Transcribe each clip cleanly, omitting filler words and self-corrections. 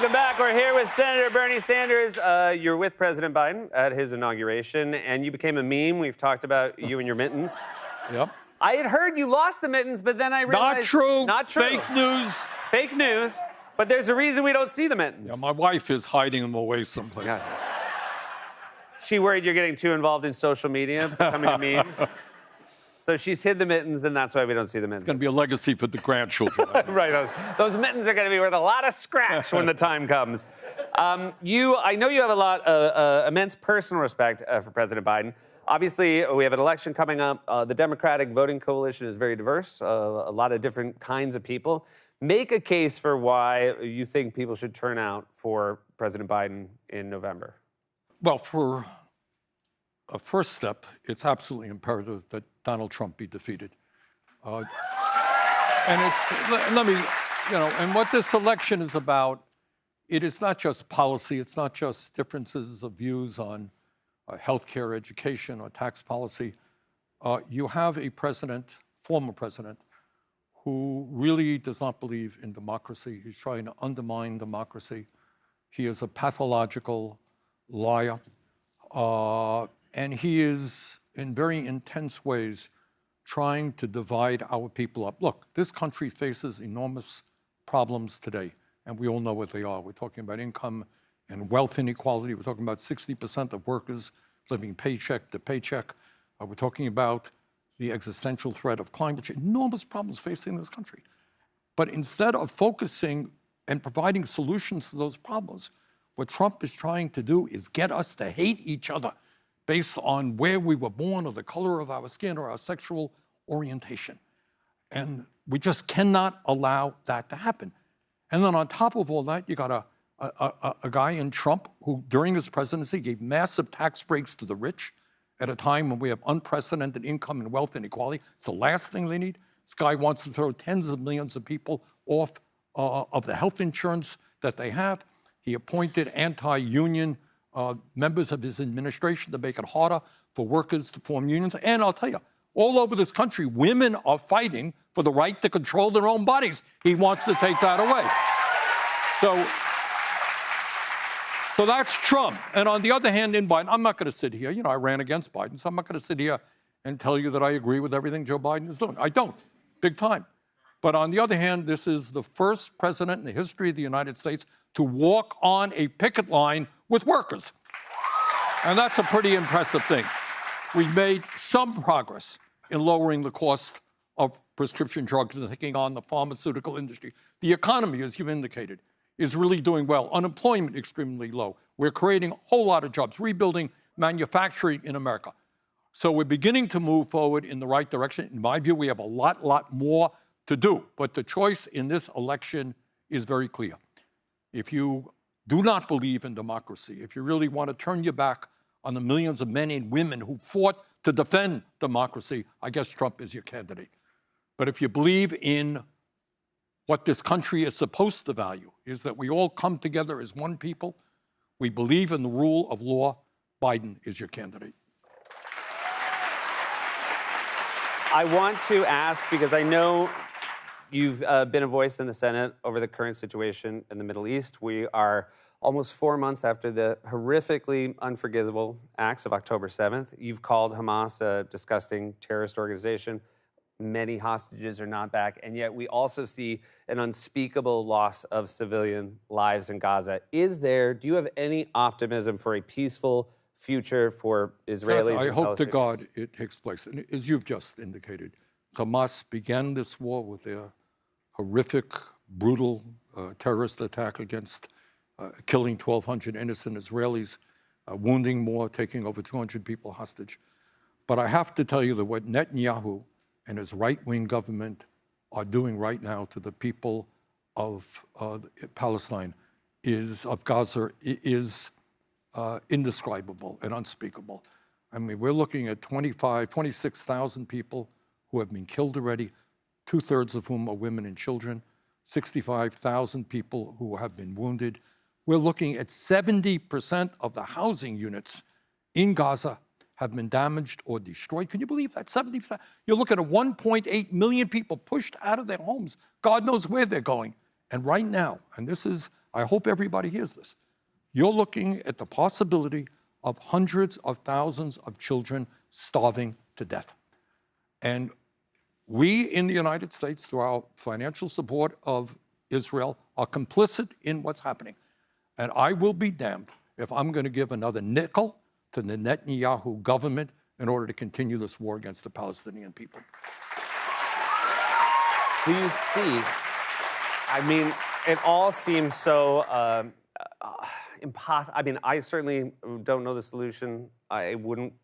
Welcome back. We're here with Senator Bernie Sanders. You're with President Biden at his inauguration, and you became a meme. We've talked about you and your mittens. Yep. I had heard you lost the mittens, but then I realized... Not true. Not true. Fake news. Fake news. But there's a reason we don't see the mittens. Yeah, my wife is hiding them away someplace. Yeah. She worried you're getting too involved in social media, becoming a meme. So she's hid the mittens, and that's why we don't see the mittens. It's going to be a legacy for the grandchildren. Right. Those mittens are going to be worth a lot of scratch when the time comes. I know you have a lot of immense personal respect for President Biden. Obviously, we have an election coming up. The Democratic voting coalition is very diverse, a lot of different kinds of people. Make a case for why you think people should turn out for President Biden in November. Well, for a first step, it's absolutely imperative that Donald Trump be defeated. And and what this election is about, it is not just policy, it's not just differences of views on healthcare, education, or tax policy. You have a president, former president, who really does not believe in democracy. He's trying to undermine democracy. He is a pathological liar. And he is, in very intense ways, trying to divide our people up. Look, this country faces enormous problems today, and we all know what they are. We're talking about income and wealth inequality. We're talking about 60% of workers living paycheck to paycheck. We're talking about the existential threat of climate change, enormous problems facing this country. But instead of focusing and providing solutions to those problems, what Trump is trying to do is get us to hate each other based on where we were born or the color of our skin or our sexual orientation. And we just cannot allow that to happen. And then on top of all that, you got a guy in Trump who, during his presidency, gave massive tax breaks to the rich at a time when we have unprecedented income and wealth inequality. It's the last thing they need. This guy wants to throw tens of millions of people off of the health insurance that they have. He appointed anti-union members of his administration to make it harder for workers to form unions. And I'll tell you, all over this country, women are fighting for the right to control their own bodies. He wants to take that away. So that's Trump. And on the other hand, in Biden, I'm not going to sit here. I ran against Biden, so I'm not going to sit here and tell you that I agree with everything Joe Biden is doing. I don't, big time. But on the other hand, this is the first president in the history of the United States to walk on a picket line with workers. And that's a pretty impressive thing. We've made some progress in lowering the cost of prescription drugs and taking on the pharmaceutical industry. The economy, as you've indicated, is really doing well. Unemployment extremely low. We're creating a whole lot of jobs, rebuilding manufacturing in America. So we're beginning to move forward in the right direction. In my view, we have a lot more to do. But the choice in this election is very clear. If you do not believe in democracy, if you really want to turn your back on the millions of men and women who fought to defend democracy, I guess Trump is your candidate. But if you believe in what this country is supposed to value, is that we all come together as one people, we believe in the rule of law, Biden is your candidate. I want to ask, because I know you've been a voice in the Senate over the current situation in the Middle East. We are almost 4 months after the horrifically unforgivable acts of October 7th. You've called Hamas a disgusting terrorist organization. Many hostages are not back. And yet we also see an unspeakable loss of civilian lives in Gaza. Do you have any optimism for a peaceful future for Israelis and Palestinians? I hope to God it takes place. And as you've just indicated, Hamas began this war with their horrific, brutal terrorist attack against killing 1,200 innocent Israelis, wounding more, taking over 200 people hostage. But I have to tell you that what Netanyahu and his right-wing government are doing right now to the people of Palestine, of Gaza, is indescribable and unspeakable. I mean, we're looking at 26,000 people who have been killed already, 2/3 of whom are women and children, 65,000 people who have been wounded. We're looking at 70% of the housing units in Gaza have been damaged or destroyed. Can you believe that? 70%. You're looking at 1.8 million people pushed out of their homes. God knows where they're going. And right now, and this is I hope everybody hears this. You're looking at the possibility of hundreds of thousands of children starving to death. And we in the United States, through our financial support of Israel, are complicit in what's happening. And I will be damned if I'm going to give another nickel to the Netanyahu government in order to continue this war against the Palestinian people. Do you see, I mean, it all seems so impossible. I mean, I certainly don't know the solution. I wouldn't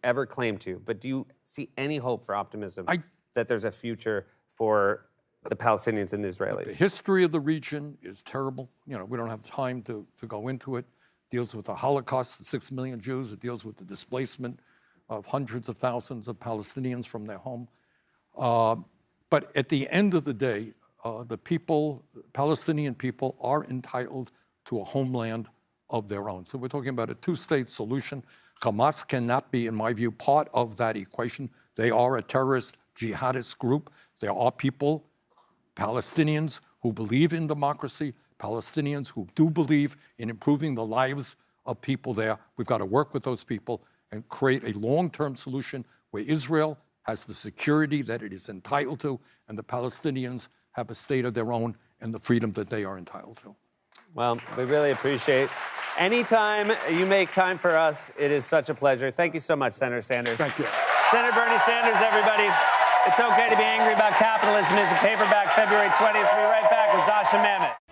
ever claim to. But do you see any hope for optimism that there's a future for the Palestinians and the Israelis? The history of the region is terrible. You know, we don't have time to go into it. It deals with the Holocaust of 6 million Jews. It deals with the displacement of hundreds of thousands of Palestinians from their home. But at the end of the day, the Palestinian people are entitled to a homeland of their own. So we're talking about a two-state solution. Hamas cannot be, in my view, part of that equation. They are a terrorist jihadist group. There are people, Palestinians, who believe in democracy, Palestinians who do believe in improving the lives of people there. We've got to work with those people and create a long-term solution where Israel has the security that it is entitled to, and the Palestinians have a state of their own and the freedom that they are entitled to. Well, we really appreciate anytime you make time for us. It is such a pleasure. Thank you so much, Senator Sanders. Thank you. Senator Bernie Sanders, everybody. It's Okay to Be Angry About Capitalism is a paperback February 20th. We'll be right back with Zasha Mamit.